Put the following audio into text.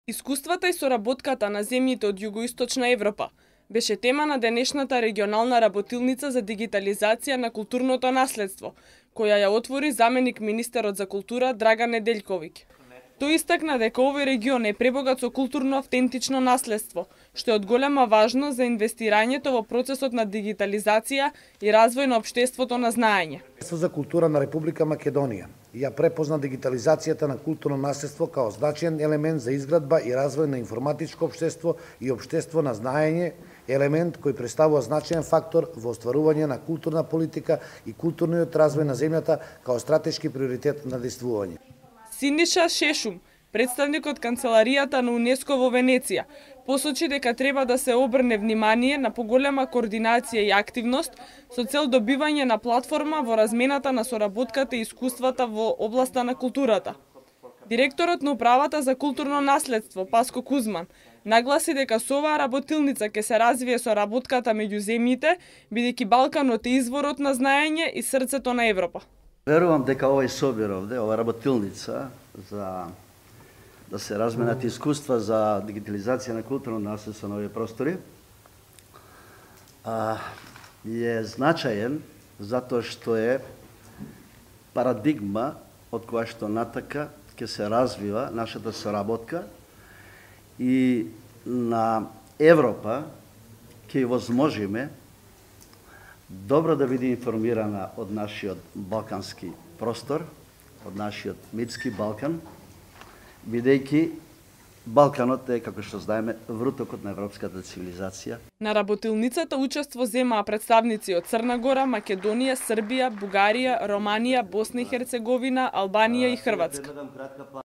Искуствата и соработката на земјите од Југоисточна Европа беше тема на денешната регионална работилница за дигитализација на културното наследство, која ја отвори заменик министерот за култура Драган Неделјковиќ. Тој истакна дека овој регион е пребогат со културно автентично наследство, што е од голема важност за инвестирањето во процесот на дигитализација и развој на општеството на знаење. За култура на Република Македонија ја препозна дигитализацијата на културно наследство као значаен елемент за изградба и развој на информатичко општество и општество на знаење, елемент кој представува значаен фактор во остварување на културна политика и културниот развој на земјата као стратешки приоритет на действување. Синиша Шешум, представник од Канцеларијата на УНЕСКО во Венеција, посочи дека треба да се обрне внимание на поголема координација и активност со цел добивање на платформа во размената на соработката и искуствата во областа на културата. Директорот на Управата за културно наследство Паско Кузман нагласи дека со оваа работилница ќе се развие соработката меѓу земјите, бидејќи Балканот е изворот на знаење и срцето на Европа. Верувам дека овој собир овде, ова работилница за да се разменат искуства за дигитализација на културно наследство на овие простори е значаен затоа што е парадигма од која што натака ќе се развива нашата соработка и на Европа ќе возможиме добро да биде информирана од нашиот балкански простор, од нашиот митски Балкан, бидејќи Балканот е, како што знаеме, врутокот на европската цивилизација. На работилницата учество земаа представници од Црна Гора, Македонија, Србија, Бугарија, Романија, Босна и Херцеговина, Албанија и Хрватска.